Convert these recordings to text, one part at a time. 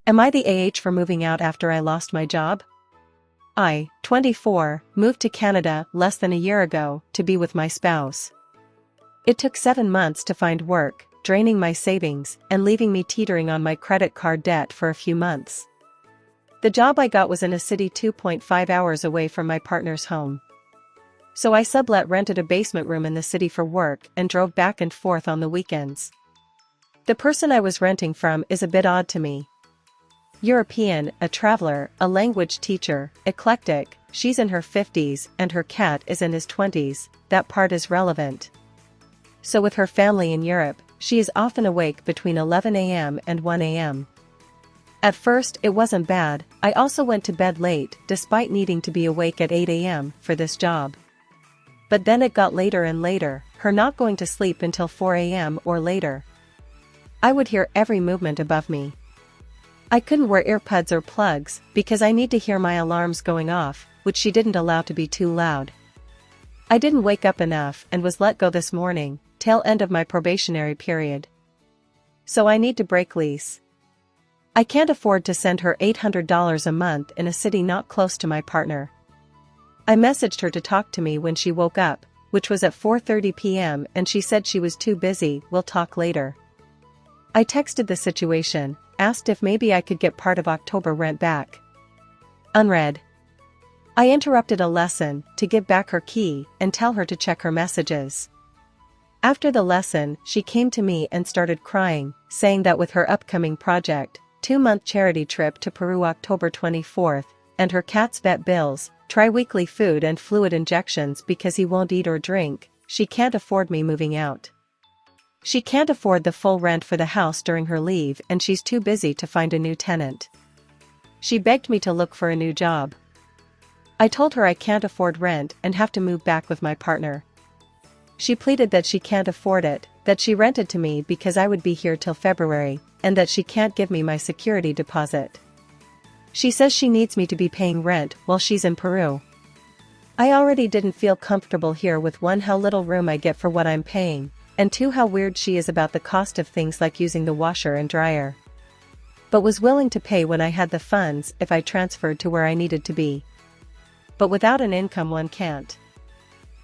Am I the AH for moving out after I lost my job? I, 24, moved to Canada less than a year ago to be with my spouse. It took 7 months to find work, draining my savings and leaving me teetering on my credit card debt for a few months. The job I got was in a city 2.5 hours away from my partner's home. So I rented a basement room in the city for work and drove back and forth on the weekends. The person I was renting from is a bit odd to me. European, a traveler, a language teacher, eclectic, she's in her 50s and her cat is in his 20s, that part is relevant. So with her family in Europe, she is often awake between 11 a.m. and 1 a.m. At first it wasn't bad, I also went to bed late despite needing to be awake at 8 a.m. for this job. But then it got later and later, her not going to sleep until 4 a.m. or later. I would hear every movement above me. I couldn't wear earbuds or plugs because I need to hear my alarms going off, which she didn't allow to be too loud. I didn't wake up enough and was let go this morning, tail end of my probationary period. So I need to break lease. I can't afford to send her $800 a month in a city not close to my partner. I messaged her to talk to me when she woke up, which was at 4:30 p.m. and she said she was too busy, we'll talk later. I texted the situation, asked if maybe I could get part of October rent back. Unread. I interrupted a lesson to give back her key and tell her to check her messages. After the lesson, she came to me and started crying, saying that with her upcoming project, 2-month charity trip to Peru October 24th, and her cat's vet bills, tri-weekly food and fluid injections because he won't eat or drink, she can't afford me moving out. She can't afford the full rent for the house during her leave and she's too busy to find a new tenant. She begged me to look for a new job. I told her I can't afford rent and have to move back with my partner. She pleaded that she can't afford it, that she rented to me because I would be here till February, and that she can't give me my security deposit. She says she needs me to be paying rent while she's in Peru. I already didn't feel comfortable here with 1, how little room I get for what I'm paying, and 2, how weird she is about the cost of things like using the washer and dryer. But was willing to pay when I had the funds if I transferred to where I needed to be. But without an income one can't.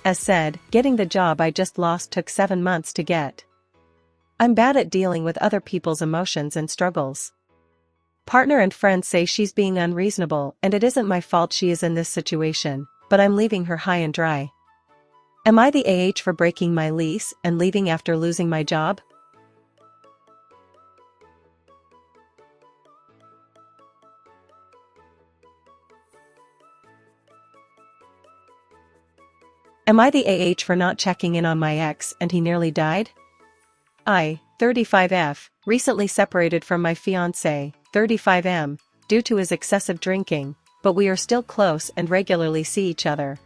As said, getting the job I just lost took 7 months to get. I'm bad at dealing with other people's emotions and struggles. Partner and friends say she's being unreasonable and it isn't my fault she is in this situation, but I'm leaving her high and dry. Am I the AH for breaking my lease and leaving after losing my job? Am I the AH for not checking in on my ex and he nearly died? I, 35F, recently separated from my fiancé, 35M, due to his excessive drinking, but we are still close and regularly see each other.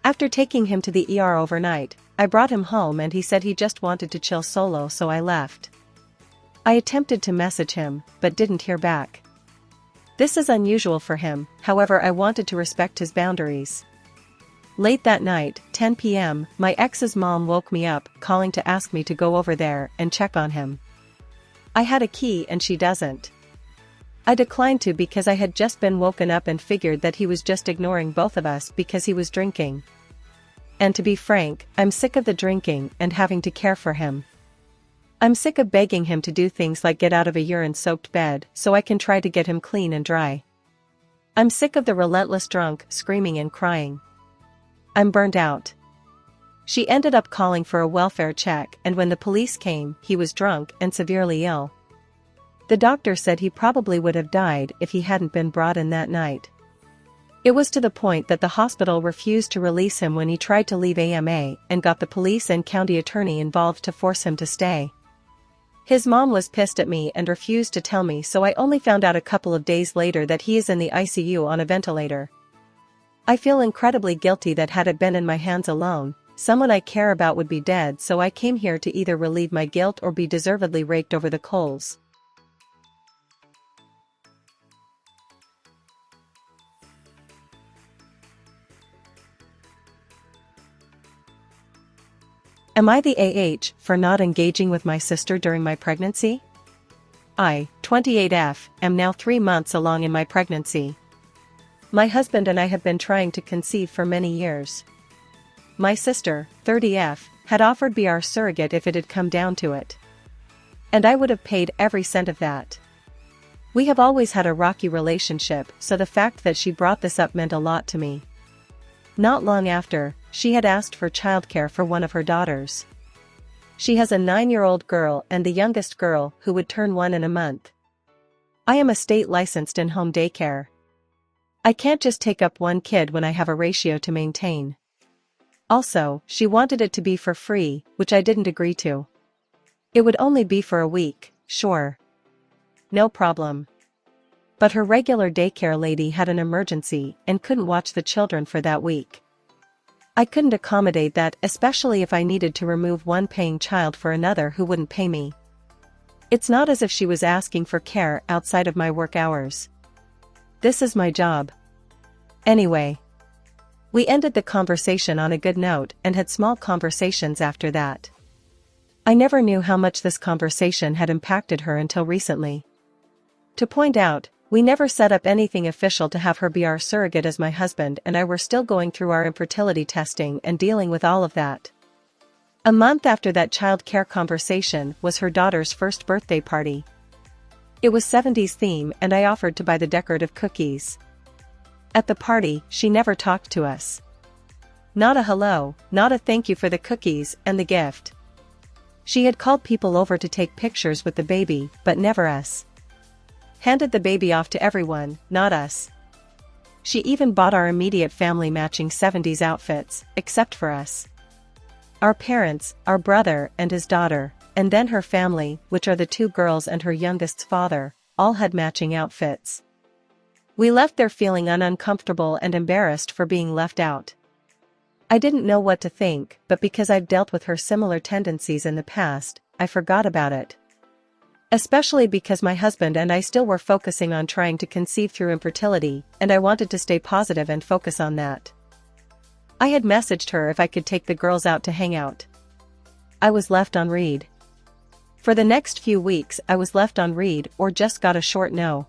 After taking him to the ER overnight, I brought him home and he said he just wanted to chill solo, so I left. I attempted to message him, but didn't hear back. This is unusual for him, however I wanted to respect his boundaries. Late that night, 10 p.m., my ex's mom woke me up, calling to ask me to go over there and check on him. I had a key and she doesn't. I declined to because I had just been woken up and figured that he was just ignoring both of us because he was drinking. And to be frank, I'm sick of the drinking and having to care for him. I'm sick of begging him to do things like get out of a urine-soaked bed so I can try to get him clean and dry. I'm sick of the relentless drunk, screaming and crying. I'm burned out. She ended up calling for a welfare check, and when the police came, he was drunk and severely ill. The doctor said he probably would have died if he hadn't been brought in that night. It was to the point that the hospital refused to release him when he tried to leave AMA and got the police and county attorney involved to force him to stay. His mom was pissed at me and refused to tell me, so I only found out a couple of days later that he is in the ICU on a ventilator. I feel incredibly guilty that had it been in my hands alone, someone I care about would be dead, so I came here to either relieve my guilt or be deservedly raked over the coals. Am I the AH for not engaging with my sister during my pregnancy? I, 28F, am now 3 months along in my pregnancy. My husband and I have been trying to conceive for many years. My sister, 30F, had offered be our surrogate if it had come down to it. And I would have paid every cent of that. We have always had a rocky relationship, so the fact that she brought this up meant a lot to me. Not long after, she had asked for childcare for one of her daughters. She has a 9-year-old girl and the youngest girl who would turn 1 in a month. I am a state-licensed in-home daycare. I can't just take up one kid when I have a ratio to maintain. Also, she wanted it to be for free, which I didn't agree to. It would only be for a week, sure. No problem. But her regular daycare lady had an emergency and couldn't watch the children for that week. I couldn't accommodate that, especially if I needed to remove one paying child for another who wouldn't pay me. It's not as if she was asking for care outside of my work hours. This is my job. Anyway. We ended the conversation on a good note and had small conversations after that. I never knew how much this conversation had impacted her until recently. To point out, we never set up anything official to have her be our surrogate, as my husband and I were still going through our infertility testing and dealing with all of that. A month after that child care conversation was her daughter's first birthday party. It was 70s theme and I offered to buy the decorative cookies. At the party, she never talked to us. Not a hello, not a thank you for the cookies and the gift. She had called people over to take pictures with the baby, but never us. Handed the baby off to everyone, not us. She even bought our immediate family matching 70s outfits, except for us. Our parents, our brother and his daughter, and then her family, which are the 2 girls and her youngest's father, all had matching outfits. We left there feeling uncomfortable and embarrassed for being left out. I didn't know what to think, but because I've dealt with her similar tendencies in the past, I forgot about it. Especially because my husband and I still were focusing on trying to conceive through infertility, and I wanted to stay positive and focus on that. I had messaged her if I could take the girls out to hang out. I was left on read. For the next few weeks I was left on read or just got a short no.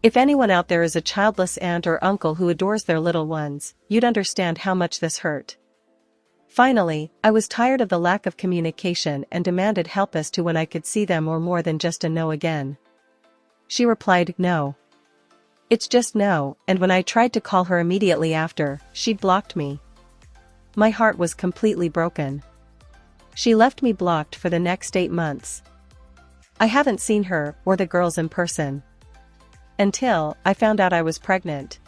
If anyone out there is a childless aunt or uncle who adores their little ones, you'd understand how much this hurt. Finally, I was tired of the lack of communication and demanded help as to when I could see them, or more than just a no again. She replied, no. It's just no, and when I tried to call her immediately after, she'd blocked me. My heart was completely broken. She left me blocked for the next 8 months. I haven't seen her or the girls in person. Until I found out I was pregnant.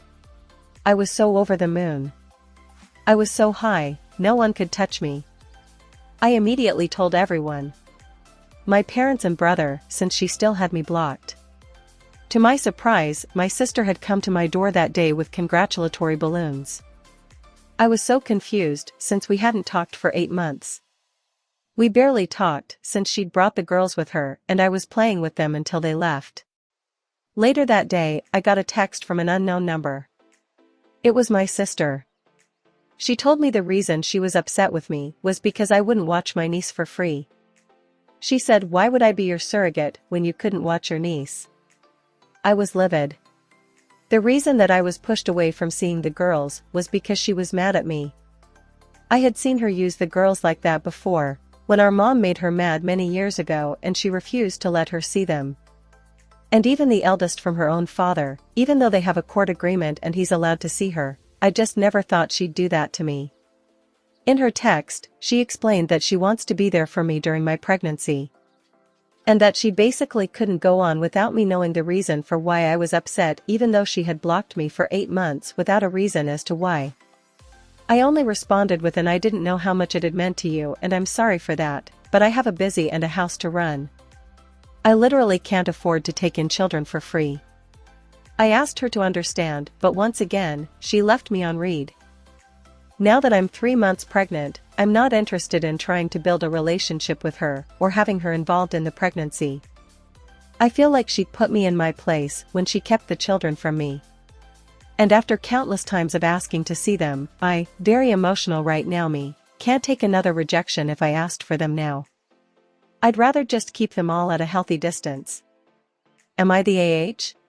I was so over the moon. I was so high, no one could touch me. I immediately told everyone. My parents and brother, since she still had me blocked. To my surprise, my sister had come to my door that day with congratulatory balloons. I was so confused since we hadn't talked for 8 months. We barely talked since she'd brought the girls with her and I was playing with them until they left. Later that day, I got a text from an unknown number. It was my sister. She told me the reason she was upset with me was because I wouldn't watch my niece for free. She said, why would I be your surrogate when you couldn't watch your niece? I was livid. The reason that I was pushed away from seeing the girls was because she was mad at me. I had seen her use the girls like that before, when our mom made her mad many years ago and she refused to let her see them. And even the eldest from her own father, even though they have a court agreement and he's allowed to see her, I just never thought she'd do that to me. In her text, she explained that she wants to be there for me during my pregnancy. And that she basically couldn't go on without me knowing the reason for why I was upset, even though she had blocked me for 8 months without a reason as to why. I only responded with an I didn't know how much it had meant to you and I'm sorry for that, but I have a busy and a house to run. I literally can't afford to take in children for free. I asked her to understand, but once again, she left me on read. Now that I'm 3 months pregnant, I'm not interested in trying to build a relationship with her or having her involved in the pregnancy. I feel like she put me in my place when she kept the children from me. And after countless times of asking to see them, very emotional right now can't take another rejection if I asked for them now. I'd rather just keep them all at a healthy distance. Am I the AH?